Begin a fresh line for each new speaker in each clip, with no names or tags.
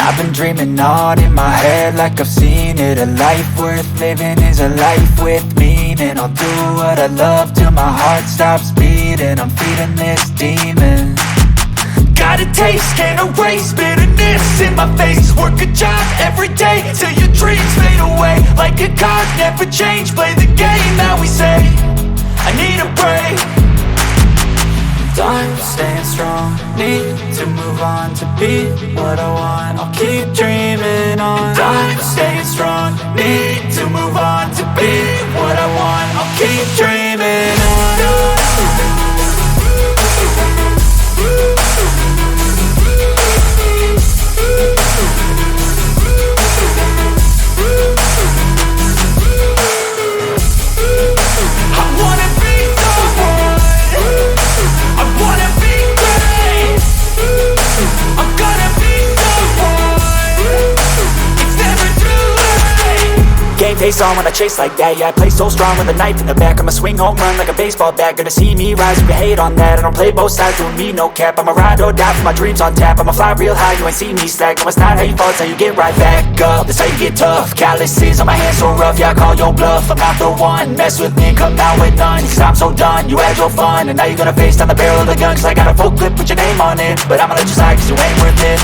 I've been dreaming on in my head like I've seen it. A life worth living is a life with meaning. I'll do what I love till my heart stops beating. I'm feeding this demon. Got a taste, can't erase bitterness in my face. Work a job every day till your dreams fade away. Like a card, never change, play the game that we say. I need a break. I'm staying strong, need to move on to be what I want. I'll keep dreaming on. I'm staying strong, need to move on to be what I want. I'll keep dreaming on. Face on when I chase like that. Yeah, I play so strong with a knife in the back. I'ma swing home run like a baseball bat. Gonna see me rise if you hate on that. I don't play both sides, doing me no cap. I'ma ride or die for my dreams on tap. I'ma fly real high, you ain't see me slack. No, it's not how you fall, it's how you get right back up. That's how you get tough. Calluses on my hands so rough, yeah, I call your bluff. I'm not the one, mess with me, come down with none. Cause I'm so done, you had your fun. And now you're gonna face down the barrel of the gun. Cause I got a full clip, put your name on it. But I'ma let you slide cause you ain't worth it.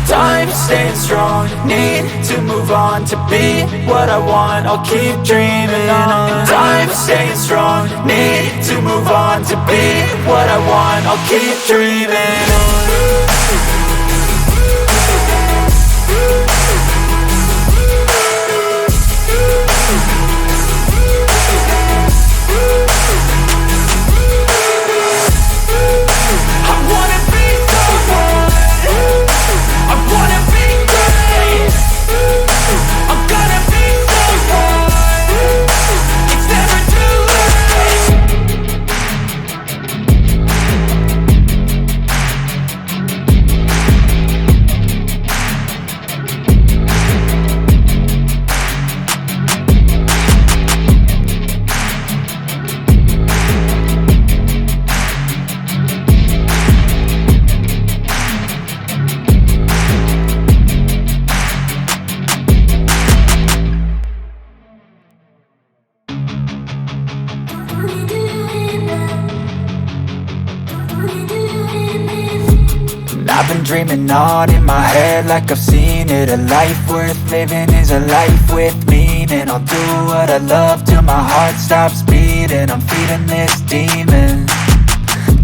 I'm staying strong, need to move on to be what I want. I'll keep dreaming on. I'm staying strong, need to move on to be what I want. I'll keep dreaming on. I've been dreaming on in my head like I've seen it. A life worth living is a life with meaning. I'll do what I love till my heart stops beating. I'm feeding this demon.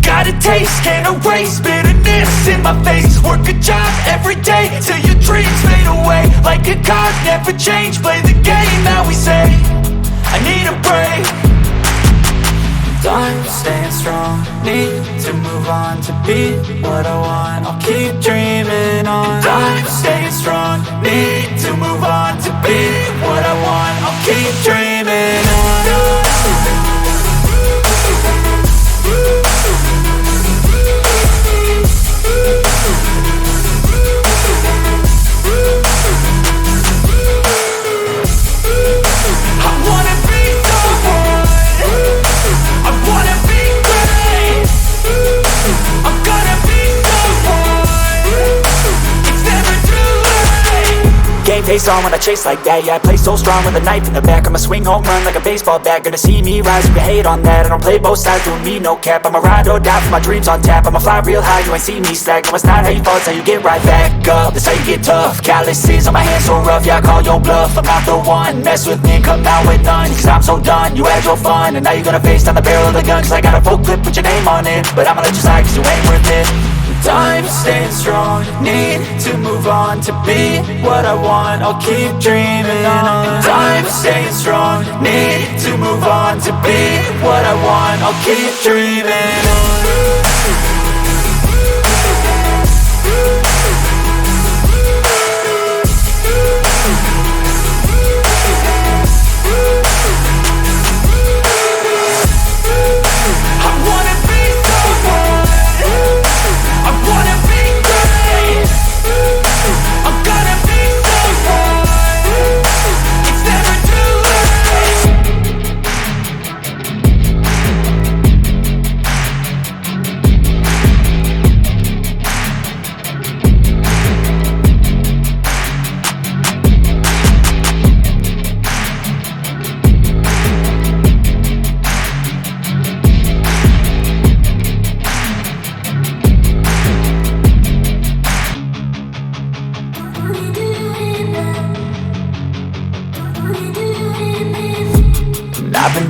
Got a taste, can't erase bitterness in my face. Work a job every day till your dreams fade away. Like a card, never change, play the game that we say. I need a break. I'm staying strong, need to move on to be what I want. I'll keep dreaming on. I'm staying strong, need to move on to be what I want. I'll keep dreaming on. Face on when I chase like that. Yeah, I play so strong with a knife in the back. I'ma swing home run like a baseball bat. Gonna see me rise if you hate on that. I don't play both sides, doing me no cap. I'ma ride or die for my dreams on tap. I'ma fly real high, you ain't see me slack. No, it's not how you fall, it's how you get right back up. That's how you get tough. Calluses on my hands so rough, yeah, I call your bluff. I'm not the one, mess with me, come down with none. Cause I'm so done, you had your fun. And now you're gonna face down the barrel of the gun. Cause I got a full clip, put your name on it. But I'ma let you slide cause you ain't worth it. I'm staying strong, need to move on to be what I want. I'll keep dreaming on. I'm staying strong, need to move on to be what I want. I'll keep dreaming on.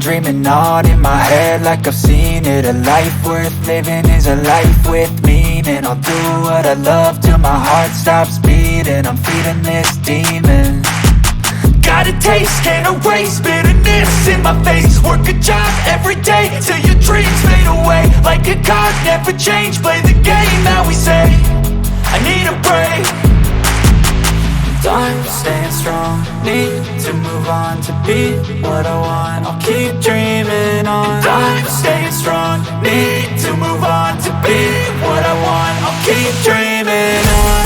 dreaming on in my head like I've seen it. A life worth living is a life with meaning. I'll do what I love till my heart stops beating. I'm feeding this demon. Got a taste, can't erase bitterness in my face. Work a job every day till your dreams fade away. Like a card, never change, play the game that we say. I need a break. I'm staying strong, need to move on to be what I want. I'll keep dreaming on. I'm staying strong, need to move on to be what I want. I'll keep dreaming on.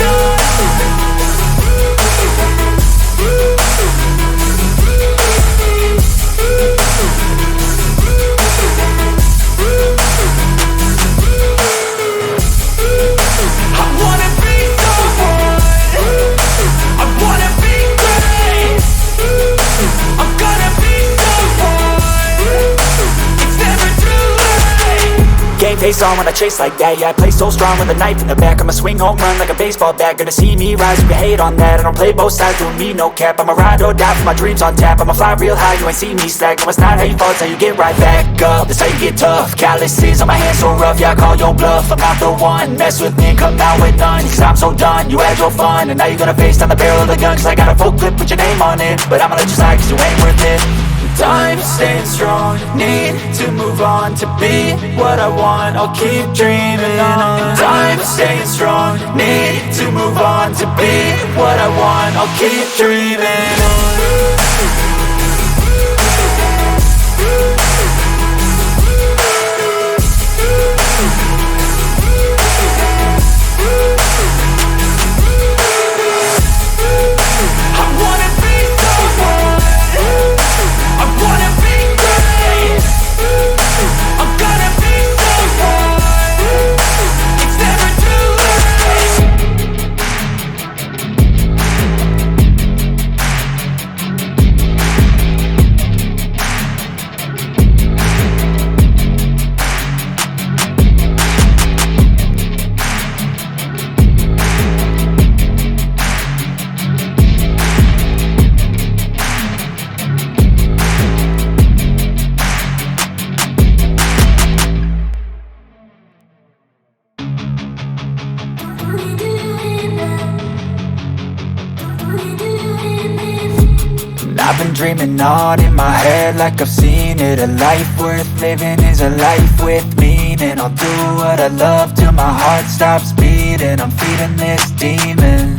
Game face on when I chase like that. Yeah, I play so strong with a knife in the back. I'ma swing home run like a baseball bat. Gonna see me rise, you can hate on that. I don't play both sides, doing me no cap. I'ma ride or die for my dreams on tap. I'ma fly real high, you ain't see me slack. No, it's not how you fall, it's how you get right back up. That's how you get tough. Calluses on my hands so rough, yeah, I call your bluff. I'm not the one, mess with me and come out with none. Cause I'm so done, you had your fun. And now you're gonna face down the barrel of the gun. Cause I got a full clip, put your name on it. But I'ma let you slide cause you ain't worth it. I'm staying strong, need to move on to be what I want. I'll keep dreaming on. I'm staying strong, need to move on to be what I want. I'll keep dreaming on. I've been dreaming on in my head like I've seen it. A life worth living is a life with meaning. I'll do what I love till my heart stops beating. I'm feeding this demon.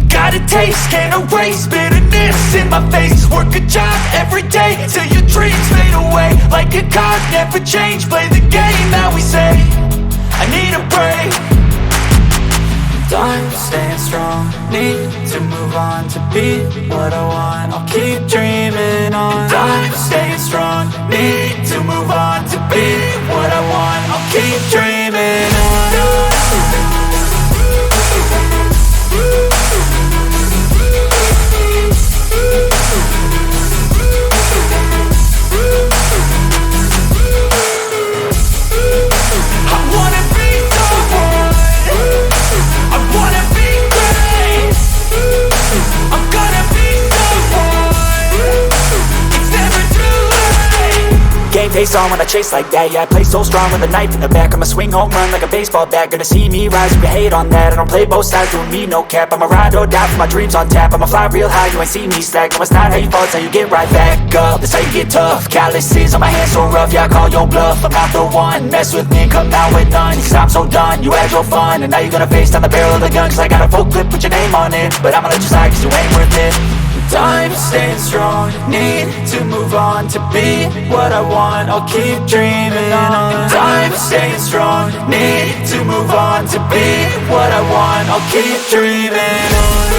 Got a taste, can't erase bitterness in my face. Work a job every day till your dreams fade away. Like a card, never change, play the game that we say. I need a break. I'm staying strong, need to move on to be what I want. I'll keep dreaming on. I'm staying strong, need to move on to be what I want. I'll keep dreaming on. Game face on when I chase like that. Yeah, I play so strong with a knife in the back. I'ma swing home run like a baseball bat. Gonna see me rise, you can hate on that. I don't play both sides, doing me no cap. I'ma ride or die for my dreams on tap. I'ma fly real high, you ain't see me slack. No, it's not how you fall, it's how you get right back up. That's how you get tough. Calluses on my hands so rough, yeah, I call your bluff. I'm not the one, mess with me and come out with none. Cause I'm so done, you had your fun. And now you're gonna face down the barrel of the gun. Cause I got a full clip, put your name on it. But I'ma let you slide cause you ain't worth it. I'm staying strong, need to move on to be what I want. I'll keep dreaming on. I'm staying strong, need to move on to be what I want. I'll keep dreaming on.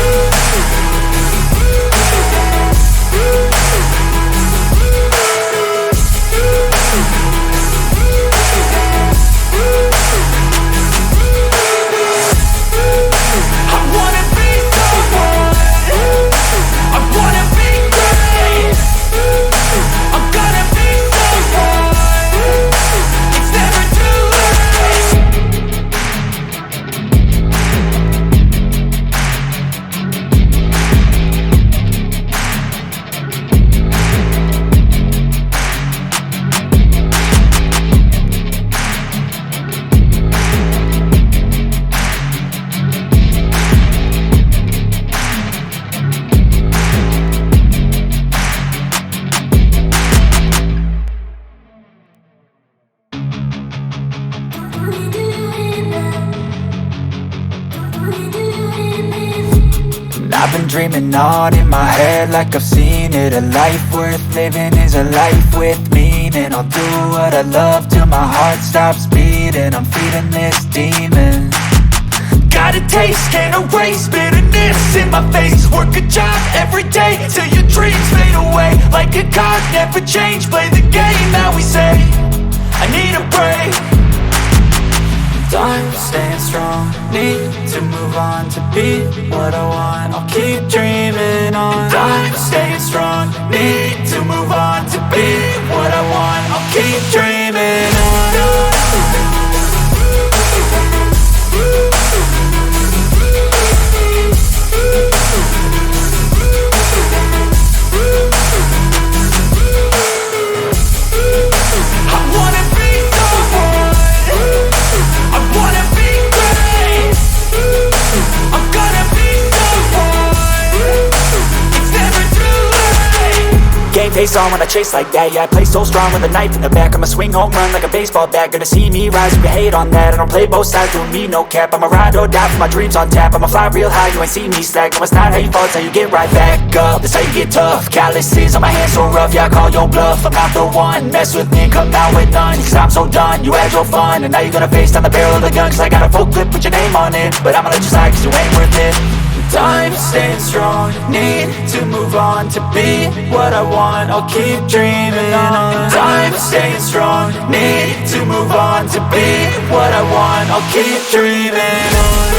I've been dreaming on in my head like I've seen it. A life worth living is a life with meaning. I'll do what I love till my heart stops beating. I'm feeding this demon. Got a taste, can't erase bitterness in my face. Work a job every day till your dreams fade away. Like a card, never change, play the game that we say. I need a break. Time staying strong, need to move on to be what I want. I'll keep dreaming on. Time staying strong, need to move on to be what I want. I'll keep dreaming on. Game face on when I chase like that. Yeah, I play so strong with a knife in the back. I'ma swing home run like a baseball bat. Gonna see me rise if you hate on that. I don't play both sides, doing me no cap. I'ma ride or die for my dreams on tap. I'ma fly real high, you ain't see me slack. No, it's not how you fall, it's how you get right back up. That's how you get tough. Calluses on my hands so rough, yeah, I call your bluff. I'm not the one, mess with me and come out with none. Cause I'm so done, you had your fun. And now you're gonna face down the barrel of the gun. Cause I got a full clip, put your name on it. But I'ma let you slide cause you ain't worth it. Time staying strong, need to move on to be what I want. I'll keep dreaming on. Time staying strong, need to move on to be what I want. I'll keep dreaming on.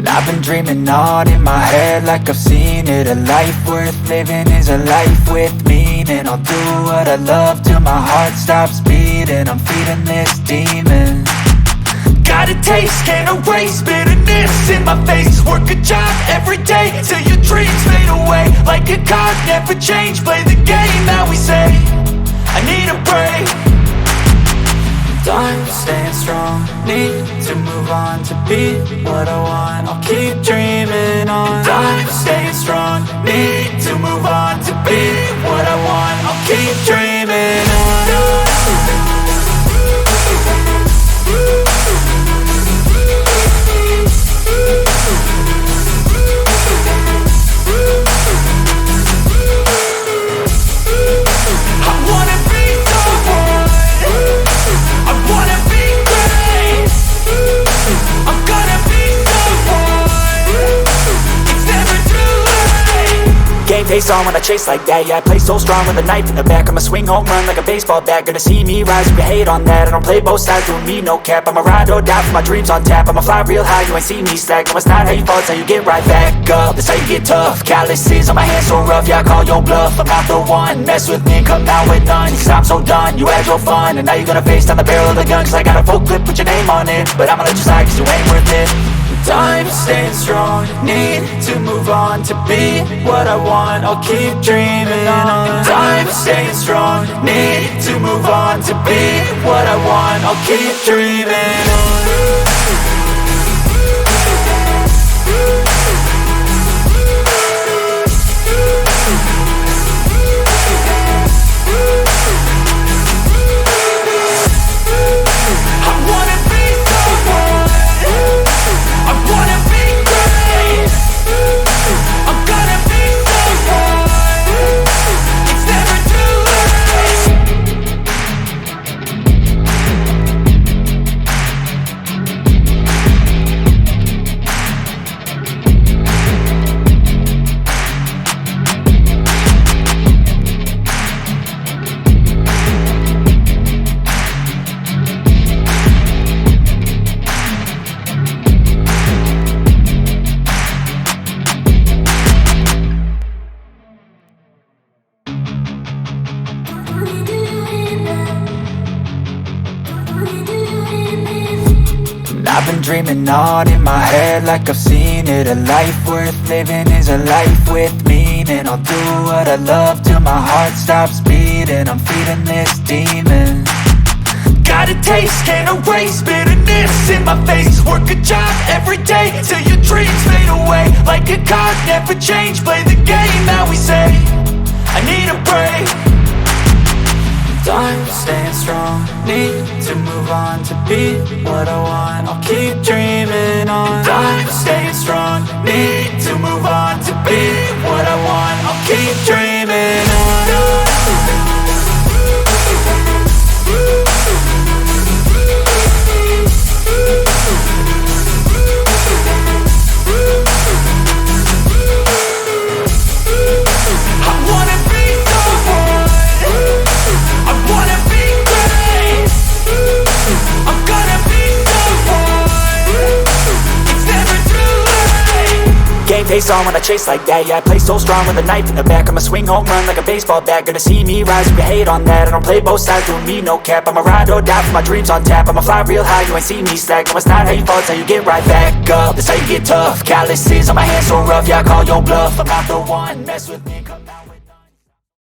I've been dreaming on in my head like I've seen it. A life worth living is a life with meaning. I'll do what I love till my heart stops beating. I'm feeding this demon. Got a taste, can't erase bitterness in my face. Work a job every day till your dreams fade away. Like a card, never change, play the game that we say. I need a break. Time staying strong, need to move on to be what I want. I'll keep dreaming on. Time staying strong, need to move on to be what I want. I'll keep dreaming on. Game face on when I chase like that. Yeah, I play so strong with a knife in the back. I'ma swing home run like a baseball bat. Gonna see me rise if you hate on that. I don't play both sides, doing me no cap. I'ma ride or die for my dreams on tap. I'ma fly real high, you ain't see me slack. No, it's not how you fall, it's how you get right back up. That's how you get tough. Calluses on my hands so rough, yeah, I call your bluff. I'm not the one, mess with me and come out with none. Cause I'm so done, you had your fun. And now you're gonna face down the barrel of the gun. Cause I got a full clip, put your name on it. But I'ma let you slide cause you ain't worth it. Time staying strong, need to move on to be what I want. I'll keep dreaming on. Time staying strong, need to move on to be what I want. I'll keep dreaming on. I've been dreaming on in my head like I've seen it. A life worth living is a life with meaning. I'll do what I love till my heart stops beating. I'm feeding this demon. Got a taste, can't erase bitterness in my face. Work a job every day till your dreams fade away. Like a card, never change, play the game that we say. I need a break. I'm staying strong, need to move on to be what I want. I'll keep dreaming on. I'm staying strong, need to move on to be what I want. I'll keep dreaming on. Game face on when I chase like that. Yeah, I play so strong with a knife in the back. I'ma swing home run like a baseball bat. Gonna see me rise, you can hate on that. I don't play both sides, doing me no cap. I'ma ride or die for my dreams on tap. I'ma fly real high, you ain't see me slack. No, it's not how you fall, it's how you get right back up. That's how you get tough. Calluses on my hands so rough, yeah, I call your bluff. I'm not the one, mess with me, come